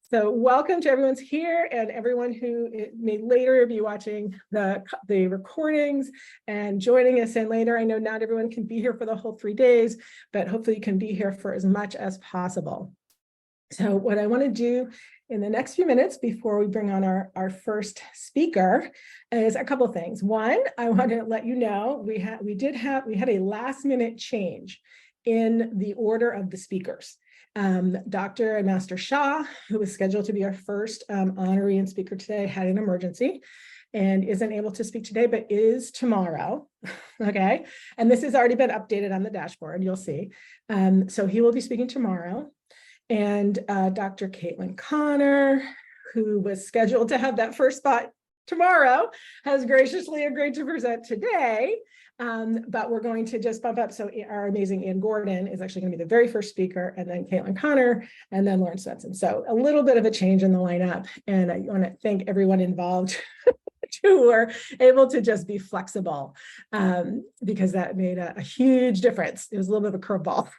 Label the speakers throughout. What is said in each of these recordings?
Speaker 1: So welcome to everyone's here and everyone who may later be watching the recordings and joining us in later. I know not everyone can be here for the whole 3 days, but hopefully you can be here for as much as possible. So what I want to do in the next few minutes before we bring on our first speaker is a couple of things. One, I want to let you know we had a last minute change in the order of the speakers. Dr. and Master Shah, who was scheduled to be our first honoree and speaker today, had an emergency and isn't able to speak today, but is tomorrow. Okay. And this has already been updated on the dashboard, you'll see. So he will be speaking tomorrow. And Dr. Caitlin Connor, who was scheduled to have that first spot tomorrow, has graciously agreed to present today. But we're going to just bump up. So our amazing Ann Gordon is actually going to be the very first speaker, and then Caitlin Connor, and then Lauren Svensson. So a little bit of a change in the lineup. And I want to thank everyone involved who were able to just be flexible, because that made a huge difference. It was a little bit of a curveball,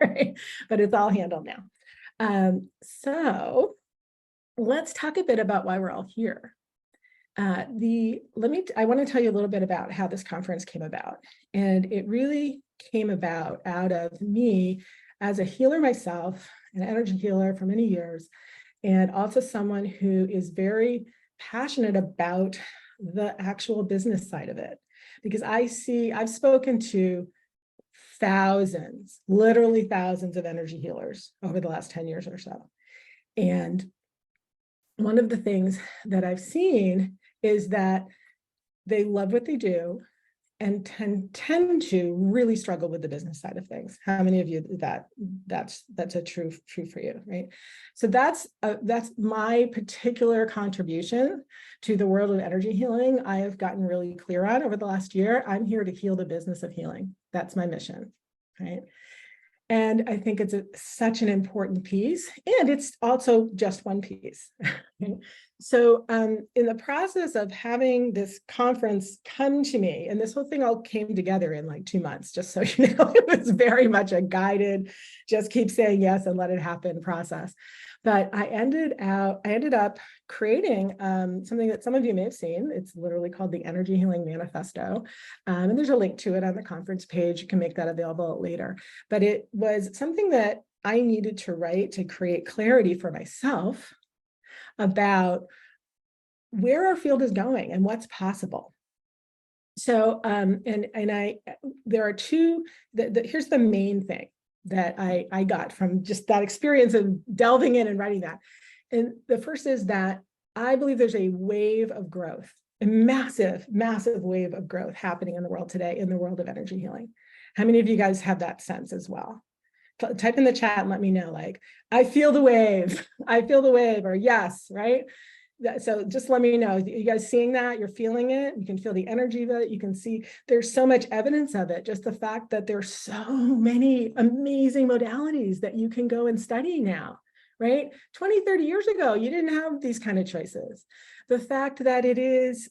Speaker 1: right? But it's all handled now. So let's talk a bit about why we're all here. I want to tell you a little bit about how this conference came about. And it really came about out of me as a healer myself, an energy healer for many years, and also someone who is very passionate about the actual business side of it. Because I've spoken to thousands, literally thousands of energy healers over the last 10 years or so. And one of the things that I've seen is that they love what they do and tend to really struggle with the business side of things. How many of you that's a true for you, right? So that's my particular contribution to the world of energy healing. I have gotten really clear on over the last year. I'm here to heal the business of healing. That's my mission, right? And I think it's such an important piece, and it's also just one piece. So in the process of having this conference come to me, and this whole thing all came together in like 2 months, just so you know, it was very much a guided, just keep saying yes and let it happen process. But I ended up creating something that some of you may have seen. It's literally called the Energy Healing Manifesto. And there's a link to it on the conference page. You can make that available later. But it was something that I needed to write to create clarity for myself about where our field is going and what's possible. So, there are two, here's the main thing that I got from just that experience of delving in and writing that. And the first is that I believe there's a wave of growth, a massive, massive wave of growth happening in the world today, in the world of energy healing. How many of you guys have that sense as well? Type in the chat and let me know, like, I feel the wave, I feel the wave, or yes, right? So just let me know. You guys seeing that? You're feeling it? You can feel the energy of it. You can see there's so much evidence of it. Just the fact that there's so many amazing modalities that you can go and study now, right? 20, 30 years ago, you didn't have these kind of choices. The fact that it is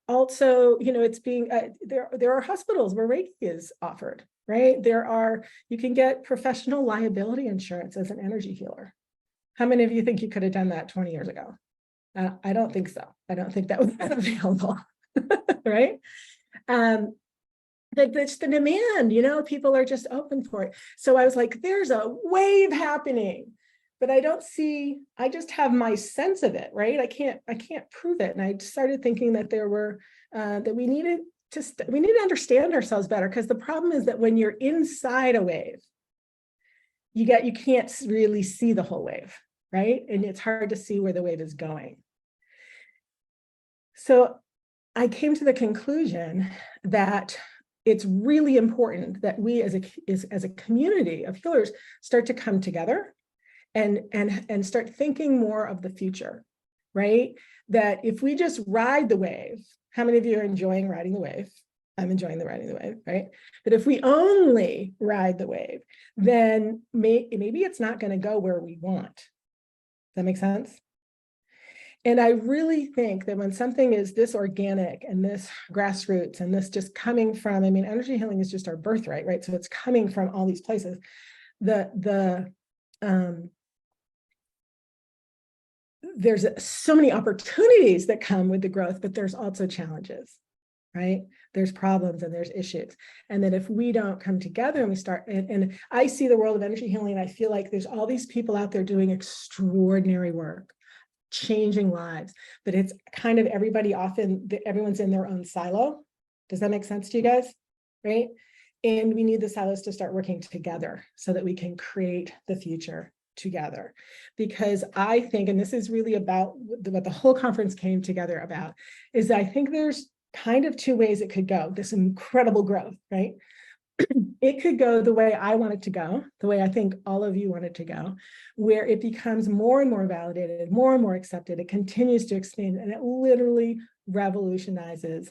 Speaker 1: also, it's being, there are hospitals where Reiki is offered, right? You can get professional liability insurance as an energy healer. How many of you think you could have done that 20 years ago? I don't think so. I don't think that was available, right? That's the demand, people are just open for it. So I was like, there's a wave happening, but I just have my sense of it, right? I can't prove it. And I started thinking that we needed to understand ourselves better, because the problem is that when you're inside a wave, you can't really see the whole wave, right? And it's hard to see where the wave is going. So I came to the conclusion that it's really important that we as a community of healers start to come together and start thinking more of the future, right? That if we just ride the wave, how many of you are enjoying riding the wave? I'm enjoying riding the wave, right? But if we only ride the wave, then maybe it's not going to go where we want. Does that make sense? And I really think that when something is this organic and this grassroots and this just coming from, energy healing is just our birthright, right? So it's coming from all these places. The there's so many opportunities that come with the growth, but there's also challenges, right? There's problems and there's issues. And that if we don't come together and we start, and I see the world of energy healing, and I feel like there's all these people out there doing extraordinary work, changing lives, but it's kind of everybody everyone's in their own silo. Does that make sense to you guys? Right? And we need the silos to start working together so that we can create the future together. Because I think, and this is really about what the whole conference came together about, is I think there's kind of two ways it could go, this incredible growth, right? It could go the way I want it to go, the way I think all of you want it to go, where it becomes more and more validated, more and more accepted. It continues to expand, and it literally revolutionizes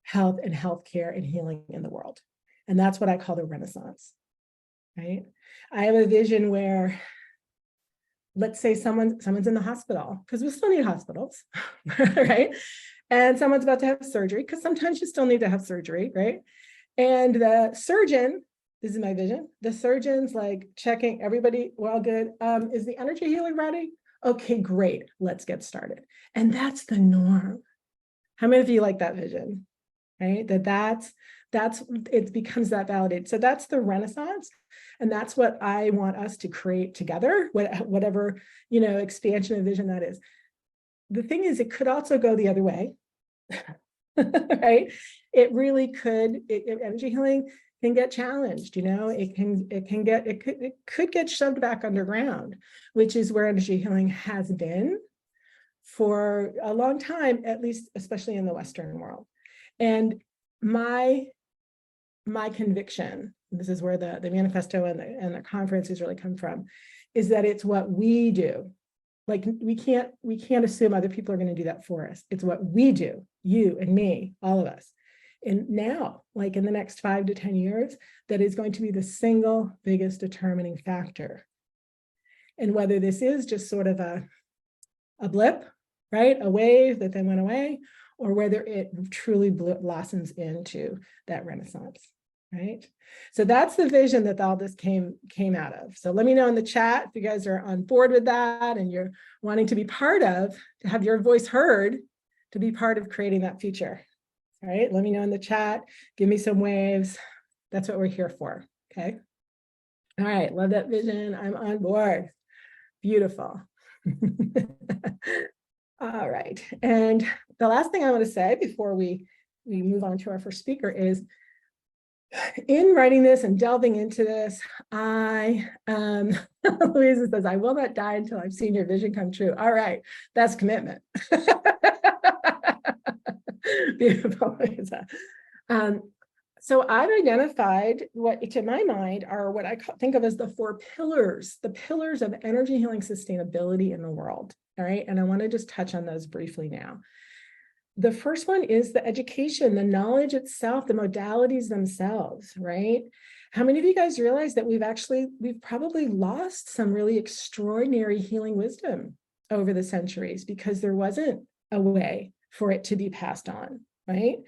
Speaker 1: health and healthcare and healing in the world. And that's what I call the Renaissance, right? I have a vision where, let's say someone's in the hospital, because we still need hospitals, right? And someone's about to have surgery, because sometimes you still need to have surgery, right? And the surgeon, this is my vision, the surgeon's like checking everybody, well, good. Is the energy healing ready? Okay, great, let's get started. And that's the norm. How many of you like that vision, right? That's it becomes that validated. So that's the Renaissance. And that's what I want us to create together, whatever, expansion of vision that is. The thing is, it could also go the other way, right? It really could, energy healing can get challenged, it could get shoved back underground, which is where energy healing has been for a long time, at least, especially in the Western world. And my conviction, this is where the manifesto and the conferences really come from, is that it's what we do. Like we can't assume other people are going to do that for us. It's what we do, you and me, all of us. And now, like in the next 5 to 10 years, that is going to be the single biggest determining factor. And whether this is just sort of a blip, right? A wave that then went away, or whether it truly blossoms into that Renaissance, right? So that's the vision that all this came out of. So let me know in the chat if you guys are on board with that and you're wanting to be part of, to have your voice heard, to be part of creating that future. All right, let me know in the chat, give me some waves. That's what we're here for, okay? All right, love that vision, I'm on board. Beautiful. All right, and the last thing I want to say before we move on to our first speaker is, in writing this and delving into this, Louisa says, I will not die until I've seen your vision come true. All right, that's commitment. Beautiful. So I've identified what, to my mind, are what I think of as the 4 pillars, the pillars of energy healing sustainability in the world. All right, and I want to just touch on those briefly now. The first one is the education, the knowledge itself, the modalities themselves, right? How many of you guys realize that we've probably lost some really extraordinary healing wisdom over the centuries because there wasn't a way for it to be passed on, right?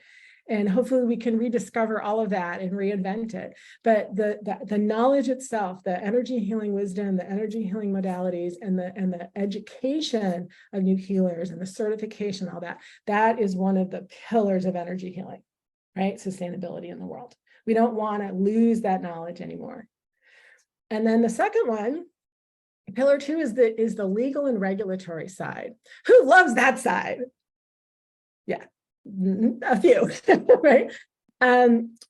Speaker 1: And hopefully we can rediscover all of that and reinvent it. But the knowledge itself, the energy healing wisdom, the energy healing modalities, and the education of new healers and the certification, all that is one of the pillars of energy healing, right? Sustainability in the world. We don't want to lose that knowledge anymore. And then the second one, pillar 2, is the legal and regulatory side. Who loves that side? Yeah. A few, right?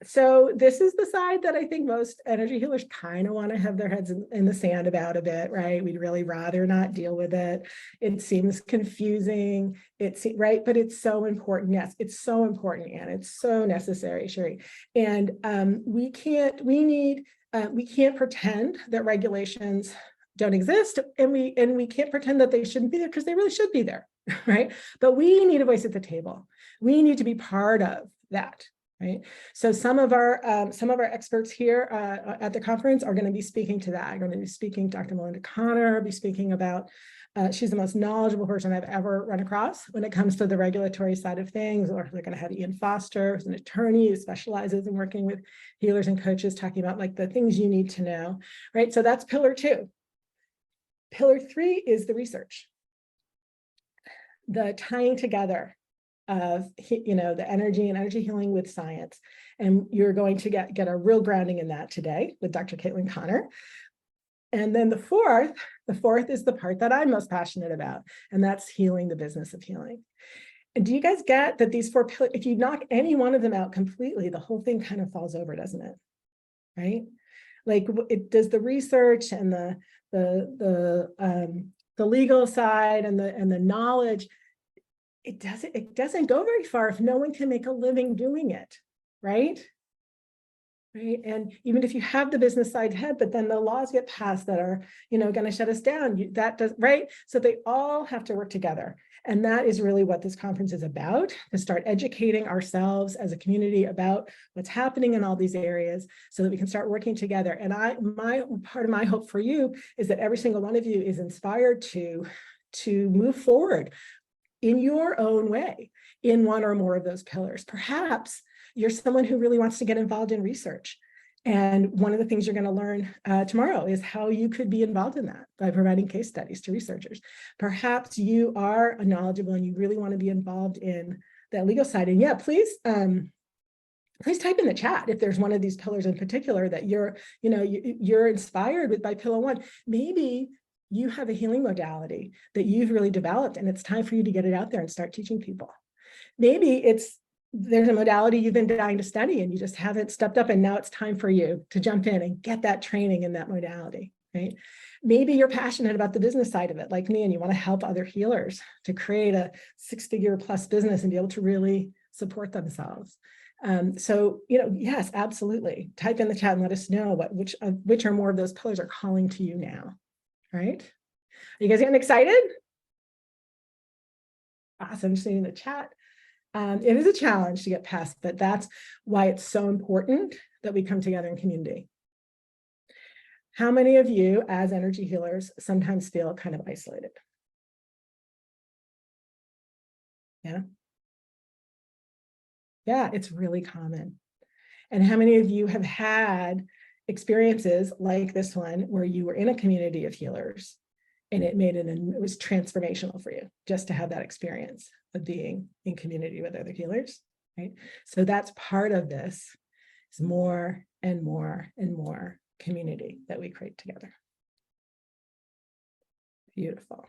Speaker 1: So this is the side that I think most energy healers kind of want to have their heads in the sand about a bit, right? We'd really rather not deal with it. It seems confusing, right? But it's so important. Yes, it's so important, and it's so necessary, Sherry. And we can't pretend that regulations don't exist, and we can't pretend that they shouldn't be there, because they really should be there, right? But we need a voice at the table. We need to be part of that, right? So some of our experts here at the conference are going to be speaking to that. I'm going to be speaking, Dr. Melinda Connor, be speaking about, she's the most knowledgeable person I've ever run across when it comes to the regulatory side of things. Or they're going to have Ian Foster, who's an attorney who specializes in working with healers and coaches, talking about like the things you need to know, right? So that's pillar 2. Pillar 3 is the research. the tying together of, the energy and energy healing with science. And you're going to get a real grounding in that today with Dr. Caitlin Connor. And then the fourth is the part that I'm most passionate about, and that's healing the business of healing. And do you guys get that these four pillars, if you knock any one of them out completely, the whole thing kind of falls over, doesn't it? Right? Like, it does the research and the legal side and the knowledge. It doesn't go very far if no one can make a living doing it, right? Right. And even if you have the business side head, but then the laws get passed that are, going to shut us down, that does, right? So they all have to work together. And that is really what this conference is about, to start educating ourselves as a community about what's happening in all these areas so that we can start working together. And part of my hope for you is that every single one of you is inspired to move forward in your own way, in one or more of those pillars. Perhaps you're someone who really wants to get involved in research. And one of the things you're going to learn tomorrow is how you could be involved in that by providing case studies to researchers. Perhaps you are knowledgeable and you really want to be involved in that legal side. And yeah, please type in the chat if there's one of these pillars in particular that you're inspired with by pillar one. Maybe you have a healing modality that you've really developed and it's time for you to get it out there and start teaching people. Maybe there's a modality you've been dying to study and you just haven't stepped up, and now it's time for you to jump in and get that training in that modality, right? Maybe you're passionate about the business side of it, like me, and you want to help other healers to create a 6-figure plus business and be able to really support themselves. So, yes, absolutely. Type in the chat and let us know which or more of those pillars are calling to you now, right? Are you guys getting excited? Awesome, just reading the chat. It is a challenge to get past, but that's why it's so important that we come together in community. How many of you, as energy healers, sometimes feel kind of isolated? Yeah. Yeah, it's really common. And how many of you have had experiences like this one where you were in a community of healers and it was transformational for you just to have that experience of being in community with other healers, right? So that's part of this, is more and more and more community that we create together. Beautiful.